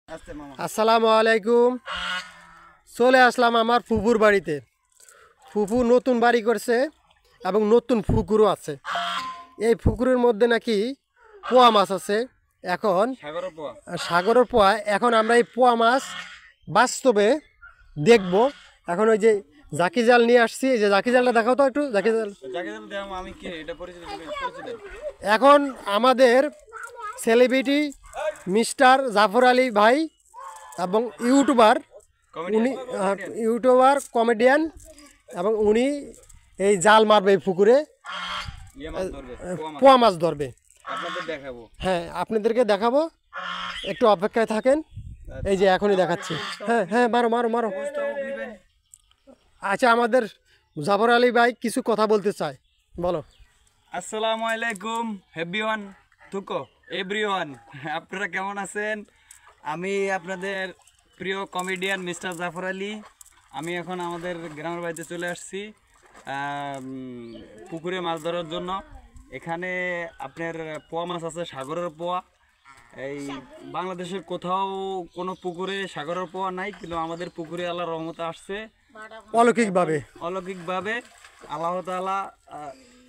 আসসালামু আলাইকুম। চলে আসলাম আমার ফুপুর বাড়িতে। ফুপু নতুন বাড়ি করছে এবং নতুন পুকুরও আছে। এই পুকুরের মধ্যে নাকি পোয়া মাছ আছে। এখন সাগরের পোয়া। এখন আমরা এই পোয়া মাছ বাস্তবে দেখব। এখন ওই যে জাকি জাল নিয়ে আসছি, এই যে জাকি জালটা দেখাও তো একটু। জাকি জাল এখন আমাদের সেলিব্রিটি মিস্টার জাফর আলী ভাই এবং ইউটিউবার কমেডিয়ান এবং উনি এই জাল মারবে এই পুকুরে, পোয়া মাছ ধরবে। হ্যাঁ, আপনাদেরকে দেখাবো, একটু অপেক্ষায় থাকেন। এই যে এখনই দেখাচ্ছি। হ্যাঁ হ্যাঁ, মারো মারো মারো। আচ্ছা, আমাদের জাফর আলী ভাই কিছু কথা বলতে চায়, বলো। আসসালামু আলাইকুম এভরিওয়ান, এভরিওয়ান, আপনারা কেমন আছেন? আমি আপনাদের প্রিয় কমেডিয়ান মিস্টার জাফর আলী। আমি এখন আমাদের গ্রামের বাড়িতে চলে আসছি পুকুরে মাছ ধরার জন্য। এখানে আপনার পোয়া মাছ আছে, সাগরের পোয়া। এই বাংলাদেশের কোথাও কোনো পুকুরে সাগরের পোয়া নাই, কিন্তু আমাদের পুকুরে আল্লাহর রহমতে আসছে অলৌকিকভাবে। আল্লাহ তাআলা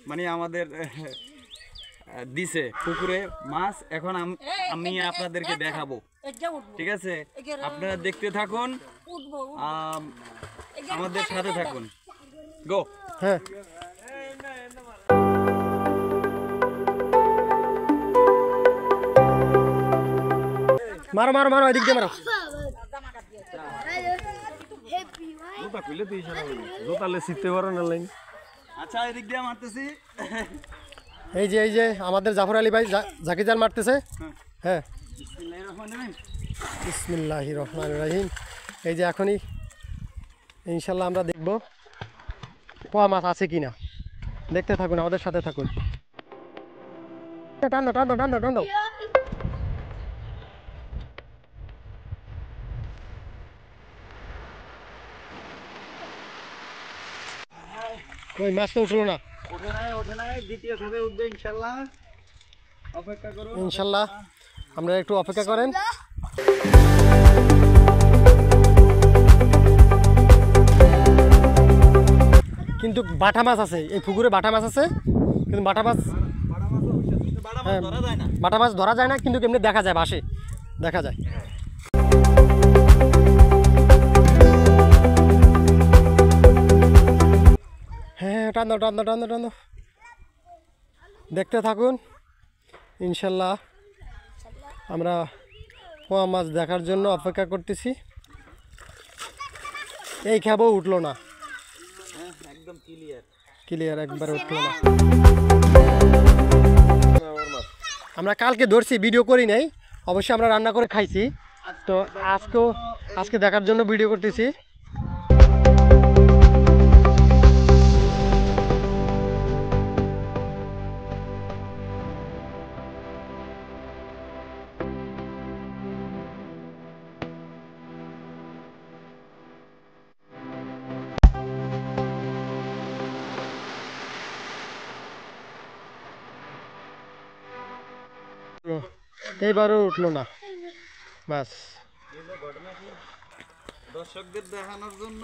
মানে আমাদের দিছে পুকুরে মাছ। এখন আমি আপনাদেরকে দেখাবো, ঠিক আছে? আপনারা দেখতে থাকুন, আমাদের সাথে থাকুন। গো। হ্যাঁ, মারো মারো মারো, এদিক দিয়ে মারো। আচ্ছা, এদিক দিয়ে মারতেছি। এই যে আমাদের জাফর আলী ভাই জাকি জাল মারতেছে। হ্যাঁ, বিসমিল্লাহির রহমানির রহিম। এই যে এখনই ইনশাল্লাহ আমরা দেখব পোয়া মাছ আছে কিনা। দেখতে থাকুন, আমাদের সাথে থাকুন। টান দাও টান দাও টান দাও টান দাও। ওই মাছ তো উঠলো না। ইনশাল্লাহ আমরা একটু অপেক্ষা করেন। কিন্তু বাটা মাছ আছে এই পুকুরে, বাটা মাছ আছে, কিন্তু বাটা মাছ ধরা যায় না, কিন্তু এমনি দেখা যায়, বাসে দেখা যায়। হ্যাঁ, টান দাও টান দাও টান দাও টান দাও। দেখতে থাকুন, ইনশাল্লাহ আমরা পোয়া মাছ দেখার জন্য অপেক্ষা করতেছি। এই খাবো, উঠলো না, একদম ক্লিয়ার একবার উঠলো না। আমরা কালকে ধরছি, ভিডিও করি নাই, অবশ্যই আমরা রান্না করে খাইছি। তো আজকে দেখার জন্য ভিডিও করতেছি। এইবারও উঠলো না বাস। দর্শকদের দেখানোর জন্য,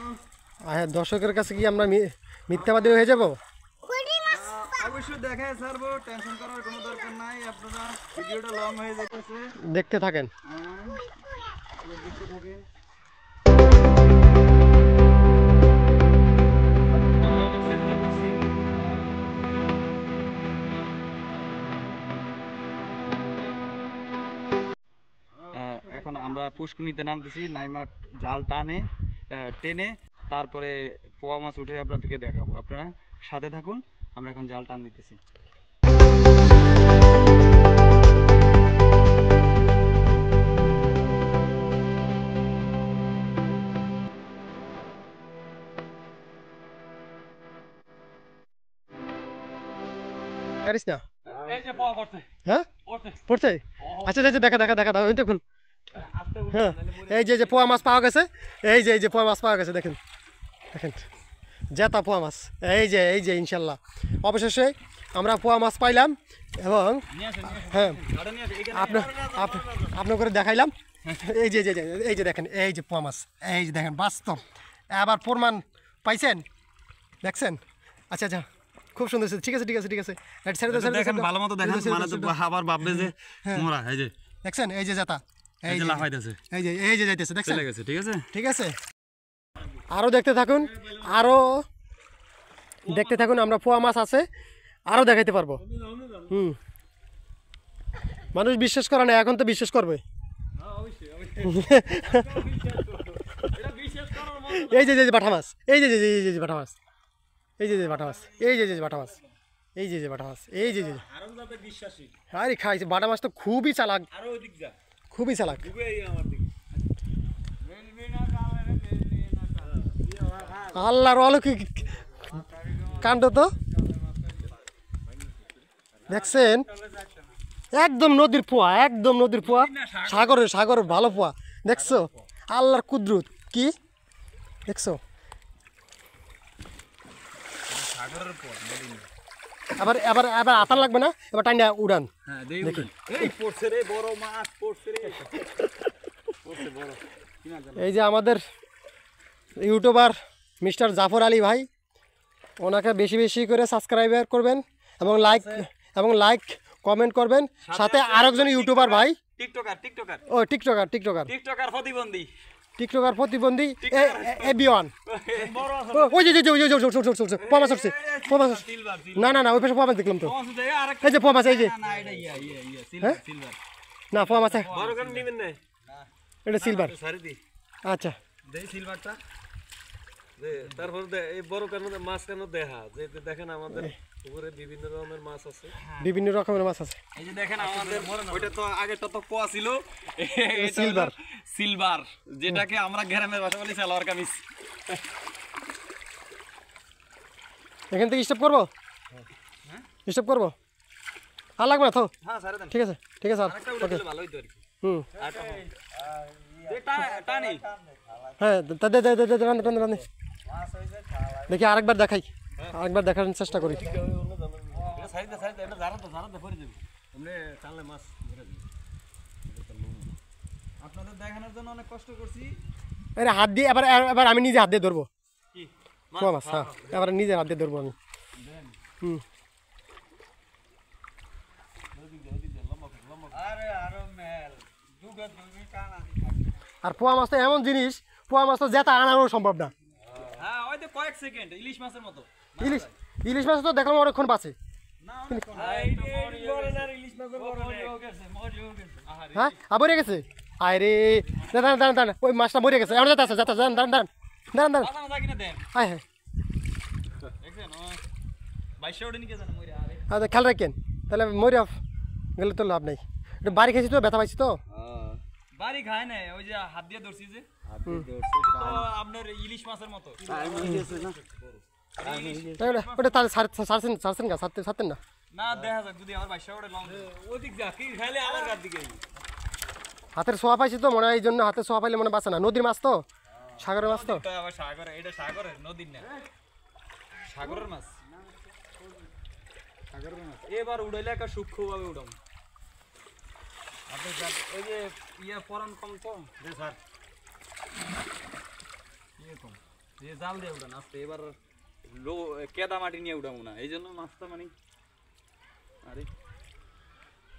দর্শকের কাছে কি আমরা মিথ্যাবাদী হয়ে যাব? অবশ্যই দেখায় ছাড়বো, টেনশন করার কোনো দরকার নাই। আপনারা ভিডিওটা লং হয়ে যাচ্ছে, দেখতে থাকেন। এখন আমরা পুষ্কুনিতে নামতেছি, নাইমা জাল টেনে তারপরে পোয়া মাছ উঠে আপনাদেরকে দেখাবো। আপনারা সাথে থাকুন, আমরা এখন জাল টান দিতেছি। হ্যাঁ, পড়ছে। আচ্ছা, দেখা দেখা দেখা দাও দেখুন। হ্যাঁ, এই যে পোয়া মাছ পাওয়া গেছে। এই যে পোয়া মাছ পাওয়া গেছে, দেখেন দেখেন, জেতা পোয়া মাছ। এই যে ইনশাল্লাহ অবশেষে আমরা পোয়া মাছ পাইলাম এবং হ্যাঁ আপনার করে দেখাইলাম। এই যে এই যে দেখেন, এই যে পোয়া মাছ, এই যে দেখেন বাস্তব, আবার প্রমাণ পাইছেন, দেখছেন? আচ্ছা আচ্ছা, খুব সুন্দর, ঠিক আছে ঠিক আছে ঠিক আছে, ছেড়ে দাও, ছেড়ে দাও, দেখেন ছেড়ে দাও। ভালো মতো দেখেন, মানে তো আবার ভাববে যে মোরা এই যে দেখছেন এই যে জাতা, এই যে লাফাইতেছে, এই যে যাইতেছে, দেখছেন? চলে গেছে, ঠিক আছে। ঠিক আছে, আরও দেখতে থাকুন, আরও দেখতে থাকুন, আমরা পোয়া মাছ আছে আরও দেখাইতে পারবো। মানুষ বিশ্বাস করে না, এখন তো বিশ্বাস করবে। এই যে বাটা মাছ, এই যে বাটা মাছ, এই যে বাটা মাছ, এই যে বাটা মাছ, এই যে বাটা মাছ, এই যে আরে খাইছে বাটা মাছ তো খুবই চালাক, খুবই চালাক। আল্লাহর অলৌকিক কাণ্ড তো দেখছেন, একদম নদীর পোয়া, একদম নদীর পোয়া, সাগরের ভালো পোয়া, দেখছো? আল্লাহর কুদরত কি দেখছো? আবার আবার আবার আতার লাগবে না, এবার টাইনা উড়ান। এই যে আমাদের ইউটিউবার মিস্টার জাফর আলী ভাই, ওনাকে বেশি বেশি করে সাবস্ক্রাইবার করবেন এবং লাইক কমেন্ট করবেন। সাথে আরেকজন ইউটিউবার ভাই, টিকটকার প্রতিবন্ধী এবিওয়ান, ওই যে পোয়া চড়ছে, না ওই পাশে পোয়া মাছ দেখলাম তো, এই যে পোয়া মাছ, এই যে না পোয়া মাছ, এটা সিলভার। আচ্ছা, তারপর এই বড় কেন মাছ কেন দেখা যে দেখেন আমাদের পুকুরে বিভিন্ন রকমের মাছ আছে, বিভিন্ন রকমের মাছ আছে। এই যে দেখেন আমাদের ওইটা তো আগেটা তো পোয়া ছিল, সিলভার, যেটাকে আমরা গ্রামের ভাষা বলি সালোয়ার কামিজ। এখান থেকে স্টপ করবো, স্টপ করবো, আর লাগবে না তো? হ্যাঁ স্যার, ঠিক আছে ঠিক আছে, ভালো হইতো আর কি। টানি, হ্যাঁ রান্ধে দেখি, আরেকবার দেখাই, আরেকবার দেখার চেষ্টা করি। আপনাদের দেখানোর জন্য অনেক কষ্ট করছি। আরে হাত দিয়ে এবার আমি নিজে হাত দিয়ে ধরবো পোয়া মাছ, হ্যাঁ এবার নিজে হাত দিয়ে ধরবো আমি। আর পোয়া মাছ তো এমন জিনিস, পোয়া মাছ তো জেতা আনানো সম্ভব না। হ্যাঁ ওই তো কয়েক সেকেন্ড, ইলিশ মাছের মতো। ইলিশ মাছ তো দেখলাম অনেকক্ষণ বাঁচে। হ্যাঁ মরে গেছে, আয় রে, দাঁড়ান ওই মাছটা মরে গেছে, এমন যাচ্ছে দাঁড়ান, হ্যাঁ হ্যাঁ আচ্ছা, খেয়াল রাখেন তাহলে, মরে গেলে তো লাভ নেই। বাড়ি খেয়েছি তো, ব্যথা পাইছি তো। বাড়ি খায় না, ওই যে হাত দিয়ে ধরছি যে, তো আপনার ইলিশ মাছের মতো। ওটা তাহলে ছাড়ছেন না? না দেখা যাক, যদি আমার বাইশা ওটা লং ওদিক যা কি খাইলে আমার গার দিকে হাতের ছোঁয়া পাইছি তো, মনে হয় এই জন্য হাতের ছোঁয়া পাইলে মনে বাঁচে না। নদীর মাছ তো, সাগরের মাছ তো। আবার সাগরে, এটা সাগরের, নদীর না, সাগরের মাছ। এবার উড়াইলে একটা সূক্ষ্মভাবে উড়াম। আপনি ওই যে ইয়া পরান কম তো স্যার, ইয়ে কম, যে জাল দিয়ে উঠান আস্তে। এবার কেদা মাটি নিয়ে উঠাবো না, এই জন্য মাছটা মানে, আরে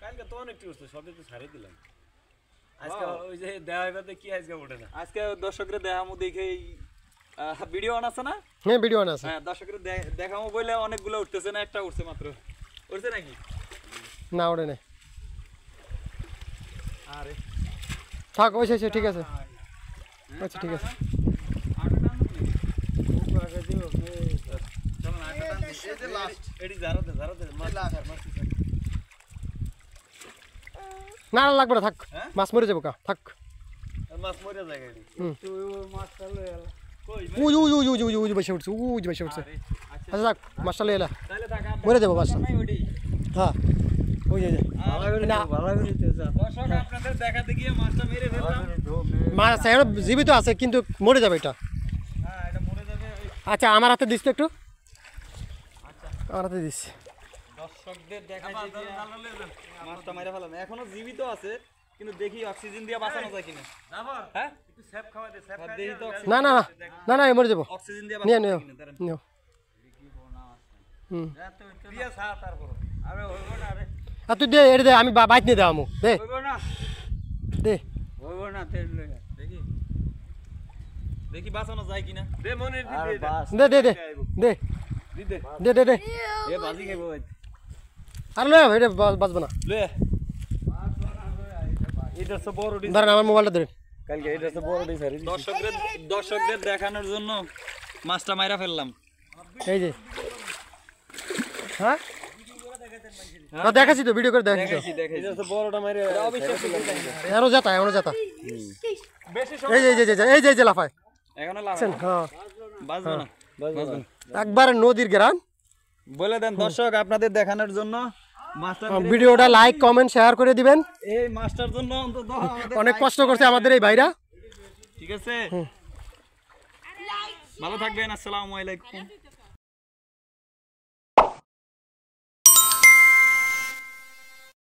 কালকে তো অনেক উঠছে, সবই তো ছাড়িয়ে দিলাম। আজকে ওই যে দেওয়া এবারে কি আজকে ওঠে না। আজকে দর্শকরা দেখামো, দেখে ভিডিও অন আছে না? হ্যাঁ ভিডিও অন আছে। হ্যাঁ দর্শকরা দেখামো বলে অনেকগুলো উঠতেছে না, একটা উঠছে মাত্র। উঠছে নাকি? না ওঠে নাই। আরে থাক, ওই ঠিক আছে, আচ্ছা ঠিক আছে। না লাগবে না, থাক, মাছ মরে যাবো, থাক। মাছ মরে যায় গাড়ি। উই বসে উঠছে। আচ্ছা থাক, মাছটা লয়ে এলা, মরে যাবো মাছটা। হ্যাঁ ওই যে আপনাদের দেখাতে গিয়ে মাছটা মেরে ফেললাম। মাছ এখন জীবিত আছে, কিন্তু মরে যাবে এটা। হ্যাঁ এটা মরে যাবে। আচ্ছা আমার হাতে দিস তো একটু, আমার হাতে দিস। দর্শকদের দেখাতে গিয়ে মাছটা মেরে ফেললাম, এখনো জীবিত আছে, কিন্তু দেখি অক্সিজেন দিয়ে বাঁচানো যায় কিনা। হ্যাঁ একটু স্যাপ খাওয়া দে, স্যাপ খাওয়া দেখি তো না না না না মরে যাবো অক্সিজেন দিয়ে নিয়ে বাঁচানো নিও যায় কিনা, দাঁড়ান। নিও হুম দিয়া খা তারপর। আরে হইব না রে, আর তুই দে এটা দে আমি বাইক নিয়ে দেওয়া দে হইব না, দে হইব না তেল লইয়া। দেখি দেখি বাঁচানো যায় কিনা। দে মনির দি দে। দে দে দে দে দি দে। দে দে দে এ বাজি খাইব ভাই। আর লয় এটা বাঁচবো না লে এটা তো বড় ডিস। ধরেন আমার মোবাইলটা ধরেন কালকে এটা তো বড় ডিস হারি। দর্শকদের দেখানোর জন্য মাছটা মাইরা ফেললাম। এই যে হ্যাঁ দেখাচ্ছি তো ভিডিও করে দেখাচ্ছি তো দেখাইছি এটা তো বড়টা মাইরে এখনো যেতা বেশি এই যে এই যে লাফায় এখনো লাভ হ্যাঁ বাজবে না, বাজবে না। একবারে নদীর গ্রাম বলে দেন দর্শক আপনাদের দেখানোর জন্য মাছটা ভিডিওটা লাইক কমেন্ট শেয়ার করে দিবেন এই মাছটার জন্য অন্তত আমাদের অনেক কষ্ট করছে আমাদের এই ভাইরা ঠিক আছে ভালো থাকবেন, আসসালামু আলাইকুম।